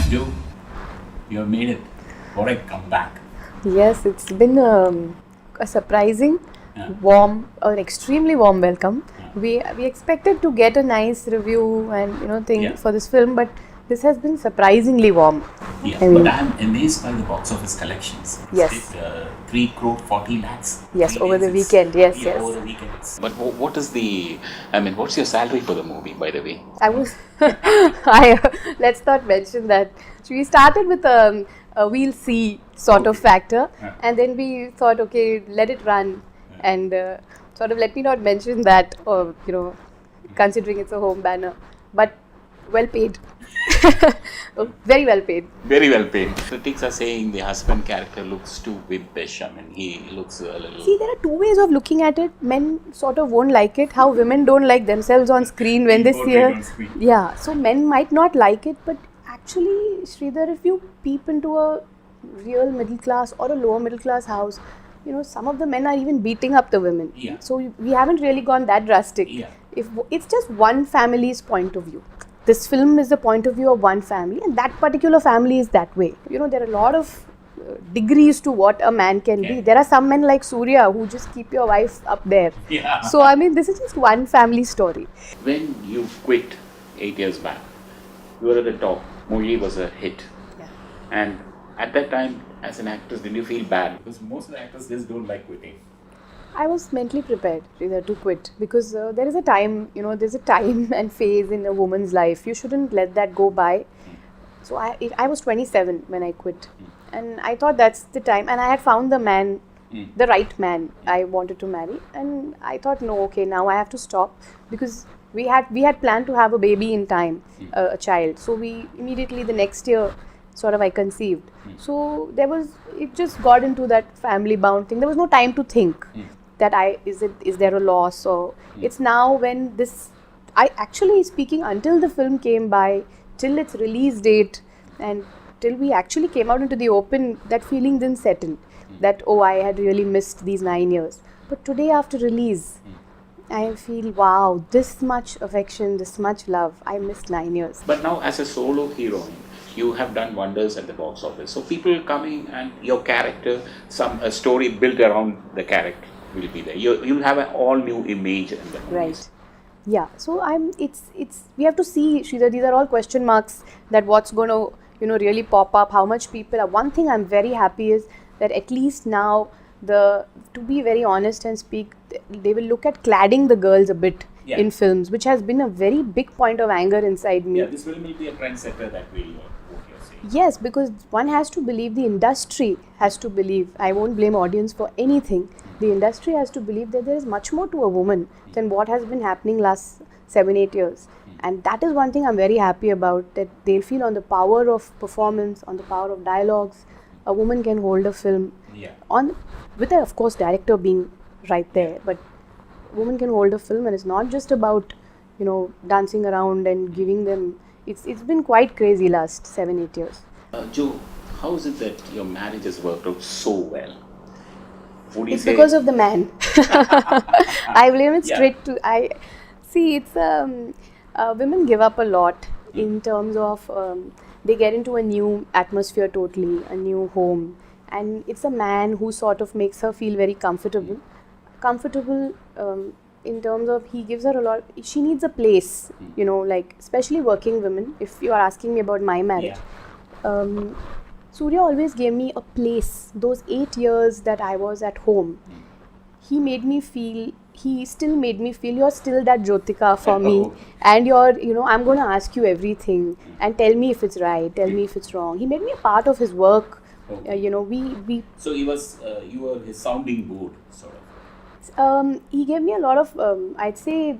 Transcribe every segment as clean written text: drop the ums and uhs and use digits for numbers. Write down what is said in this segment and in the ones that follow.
Jo, you have made it. What a comeback. Yes, it's been a surprising, warm, or extremely warm welcome. We expected to get a nice review and thing for this film, but this has been surprisingly warm. Yeah, but I'm amazed by the box office collections. Yes. 3 crore 40 lakhs. Yes, 3 over the days, weekend. Yes. Over the weekend. But what is what's your salary for the movie, by the way? Let's not mention that. So we started with a we'll see sort of factor, and then we thought, okay, let it run, and sort of let me not mention that, or considering it's a home banner, but well paid. Very well paid. Very well paid. Critics are saying the husband character looks too wimpish. I mean, he looks a little... See, there are two ways of looking at it. Men sort of won't like it. How women don't like themselves on screen when they see her. Yeah, so men might not like it, but actually, Sridhar, if you peep into a real middle class or a lower middle class house, some of the men are even beating up the women. Yeah. So we haven't really gone that drastic. Yeah. If it's just one family's point of view. This film is the point of view of one family, and that particular family is that way. There are a lot of degrees to what a man can be. There are some men like Suriya who just keep your wife up there. Yeah. So, this is just one family story. When you quit 8 years back, you were at the top. Movie was a hit. Yeah. And at that time, as an actress, did you feel bad? Because most of the actors just don't like quitting. I was mentally prepared to quit because there is a time, there's a time and phase in a woman's life. You shouldn't let that go by. So I was 27 when I quit, and I thought that's the time. And I had found the man, the right man I wanted to marry, and I thought, no, okay, now I have to stop because we had planned to have a baby in time, a child. So we immediately the next year, sort of I conceived. So it just got into that family bound thing. There was no time to think. That is there a loss, or it's now when I actually speaking until the film came by, till its release date, and till we actually came out into the open, that feeling didn't set in. That I had really missed these 9 years. But today after release, I feel wow, this much affection, this much love. I missed 9 years. But now as a solo heroine, you have done wonders at the box office. So people coming and your character, a story built around the character will be there. You'll have an all new image in the movies. Right. Yeah. So we have to see, Sridhar, these are all question marks that what's going to really pop up, how much people are. One thing I'm very happy is that at least now to be very honest and speak, they will look at cladding the girls a bit in films, which has been a very big point of anger inside me. Yeah, this film will be a trendsetter that way, what you're saying. Yes, because one has to believe, the industry has to believe. I won't blame audience for anything. The industry has to believe that there is much more to a woman than what has been happening last 7-8 years. And that is one thing I'm very happy about, that they'll feel on the power of performance, on the power of dialogues. A woman can hold a film with of course director being right there, but a woman can hold a film, and it's not just about dancing around and giving them. It's been quite crazy last 7-8 years. Jo, how is it that your marriage has worked out so well? It's because of the man. I blame it straight to. It's women give up a lot in terms of they get into a new atmosphere totally, a new home, and it's a man who sort of makes her feel very comfortable. In terms of he gives her a lot. She needs a place, like especially working women. If you are asking me about my marriage. Surya always gave me a place. Those 8 years that I was at home, he still made me feel you're still that Jyothika for me, and I'm going to ask you everything and tell me if it's right, tell me if it's wrong. He made me a part of his work. So you were his sounding board, sort of. He gave me a lot of, I'd say,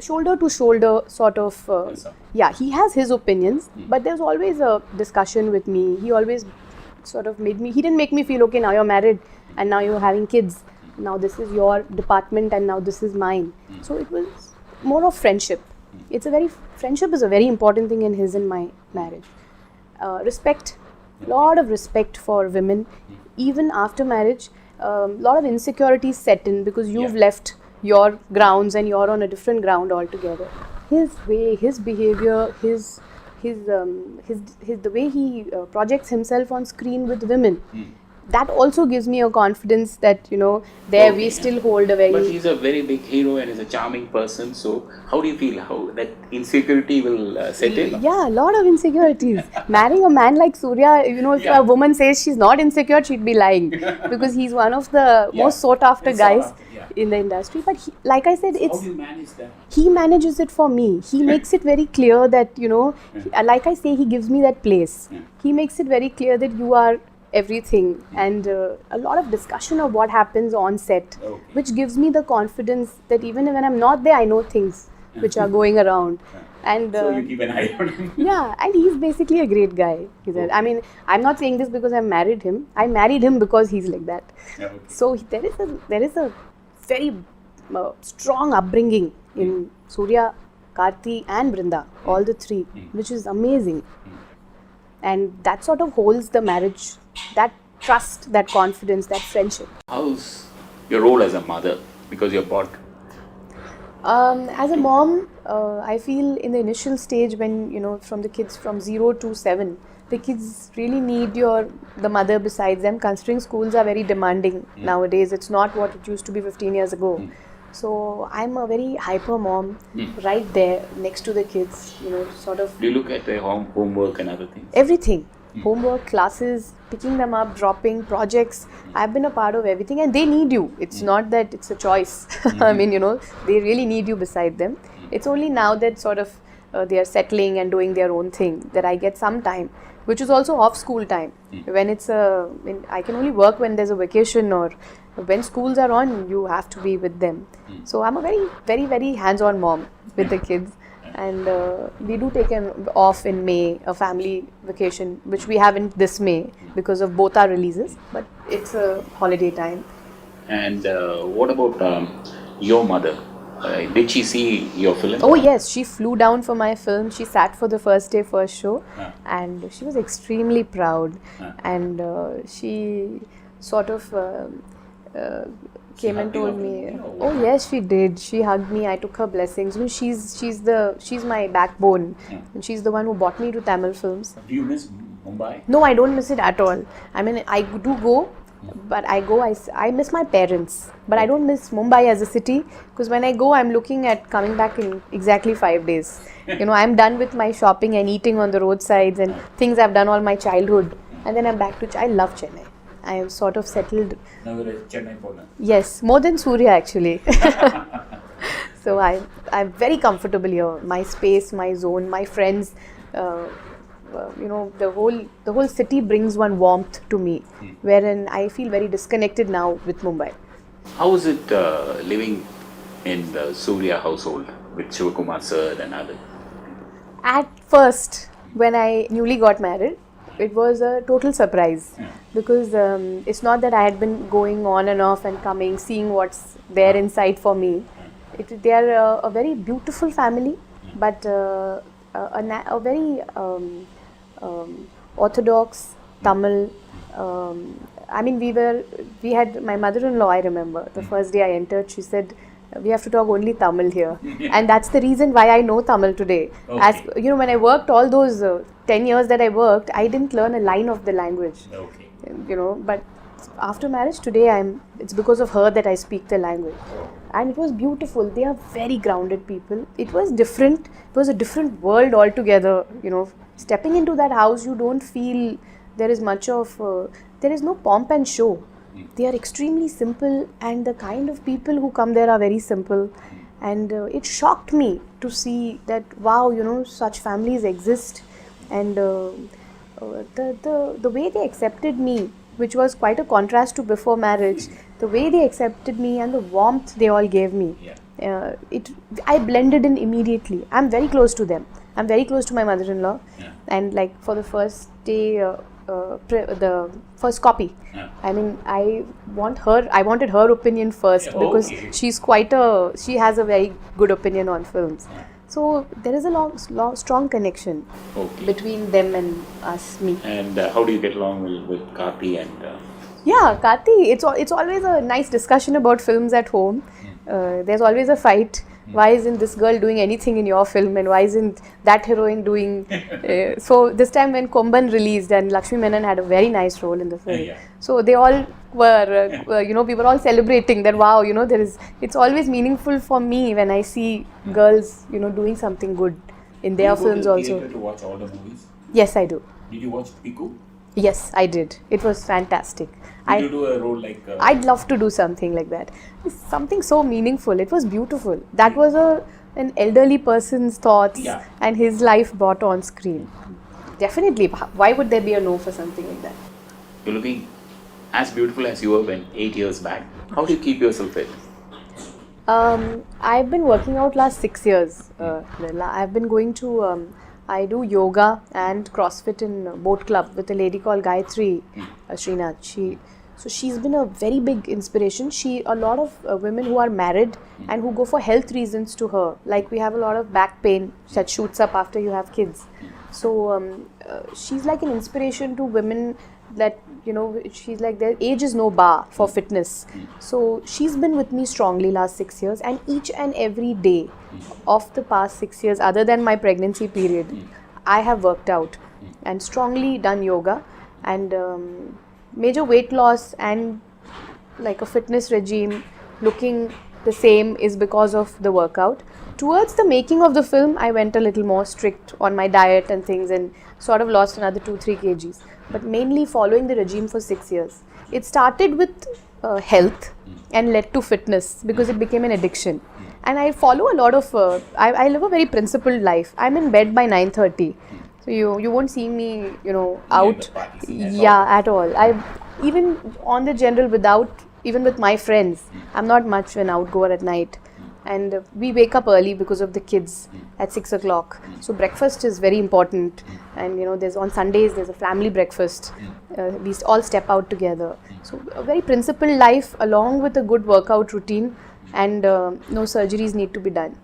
shoulder to shoulder sort of. He has his opinions, but there's always a discussion with me. He always sort of he didn't make me feel, okay, now you're married and now you're having kids. Now this is your department and now this is mine. So it was more of friendship. Friendship is a very important thing in his and my marriage. Respect, lot of respect for women. Even after marriage, lot of insecurities set in because you've left your grounds and you're on a different ground altogether. His way, his behavior, his the way he projects himself on screen with women. That also gives me a confidence that there we still hold a very. But he's a very big hero and is a charming person. So how do you feel? How that insecurity will set in? Yeah, a lot of insecurities. Marrying a man like Suriya, if a woman says she's not insecure, she'd be lying, because he's one of the most sought after guys in the industry. But like I said, how do you manage that? He manages it for me. He makes it very clear that like I say, he gives me that place. He makes it very clear that you are everything, and a lot of discussion of what happens on set, which gives me the confidence that even when I'm not there, I know things which are going around. And so you keep an eye on him. Yeah, and he's basically a great guy. I mean, I'm not saying this because I married him. I married him because he's like that. So there is a very strong upbringing in Suriya, Karthi and Brinda, all the three, which is amazing. And that sort of holds the marriage, that trust, that confidence, that friendship. How's your role as a mother? Because you're bought. As a mom, I feel in the initial stage when, from the kids from 0 to 7, the kids really need the mother besides them, considering schools are very demanding nowadays. It's not what it used to be 15 years ago. So I'm a very hyper mom, right there next to the kids, sort of. Do you look at their homework and other things? Everything. Homework, classes, picking them up, dropping, projects. I've been a part of everything, and they need you. It's not that it's a choice. I mean, they really need you beside them. It's only now that sort of they are settling and doing their own thing that I get some time, which is also off school time. When I can only work when there's a vacation, or when schools are on, you have to be with them. So I'm a very, very, very hands-on mom with the kids. And we do take off in May, a family vacation, which we haven't this May because of both our releases, but it's a holiday time. And what about your mother? Did she see your film? Oh yes, she flew down for my film. She sat for the first day, first show, and she was extremely proud. And she sort of came and told me, oh yes, she did. She hugged me. I took her blessings. She's my backbone, and she's the one who brought me to Tamil films. Do you miss Mumbai? No, I don't miss it at all. I mean, I do go, but I miss my parents, but I don't miss Mumbai as a city, because when I go, I'm looking at coming back in exactly 5 days. I'm done with my shopping and eating on the roadsides and things I've done all my childhood, and then I'm back to. I love Chennai. I am sort of settled. Now you're a Chennai Pona. Yes, more than Suriya actually. So I'm very comfortable here. My space, my zone, my friends. The whole city brings one warmth to me, wherein I feel very disconnected now with Mumbai. How is it living in the Suriya household with Shivakumar sir and others? At first, when I newly got married, it was a total surprise, because it's not that I had been going on and off and coming, seeing what's there inside for me. They are a very beautiful family, but a very orthodox Tamil. I mean, we had my mother-in-law. I remember the first day I entered, she said, "We have to talk only Tamil here," and that's the reason why I know Tamil today. As when I worked all those 10 years that I worked, I didn't learn a line of the language. But after marriage today, it's because of her that I speak the language. And it was beautiful. They are very grounded people. It was different. It was a different world altogether. Stepping into that house, you don't feel there is much of, there is no pomp and show. They are extremely simple, and the kind of people who come there are very simple. And it shocked me to see that, wow, such families exist. And the way they accepted me, which was quite a contrast to before marriage, the way they accepted me and the warmth they all gave me, I blended in immediately. I'm very close to them. I'm very close to my mother-in-law, and like for the first day, the first copy, I mean, I wanted her opinion first, because she has a very good opinion on films. So there is a strong connection between them and us, me. And how do you get along with Karthi and? Yeah, Karthi. It's always a nice discussion about films at home. There's always a fight, Why isn't this girl doing anything in your film, and why isn't that heroine doing? So this time when Komban released and Lakshmi Menon had a very nice role in the film, so they all were, we were all celebrating that. Wow, it's always meaningful for me when I see girls, doing something good in their films also. Do you go to the theatre to watch all the movies? Yes, I do. Did you watch Piku? Yes, I did. It was fantastic. Did you do a role like... I'd love to do something like that. It's something so meaningful. It was beautiful. That was an elderly person's thoughts and his life brought on screen. Definitely. Why would there be a no for something like that? You're looking as beautiful as you were when 8 years back. How do you keep yourself fit? I've been working out last 6 years. I've been going to... I do yoga and CrossFit in Boat Club with a lady called Gayatri Srinath. She's been a very big inspiration. A lot of women who are married and who go for health reasons to her, like we have a lot of back pain that shoots up after you have kids. So she's like an inspiration to women that, she's like, their age is no bar for fitness. So she's been with me strongly last 6 years, and each and every day of the past 6 years, other than my pregnancy period, I have worked out and strongly done yoga, and major weight loss and like a fitness regime looking the same is because of the workout. Towards the making of the film, I went a little more strict on my diet and things and sort of lost another 2-3 kgs, but mainly following the regime for 6 years. It started with health and led to fitness because it became an addiction. And I follow a lot of, I live a very principled life. I'm in bed by 9:30. So you won't see me, out. At all. I even on the general even with my friends, I'm not much an outgoer at night. And we wake up early because of the kids at 6 o'clock. So breakfast is very important. And on Sundays there's a family breakfast. We all step out together. So a very principled life along with a good workout routine, and no surgeries need to be done.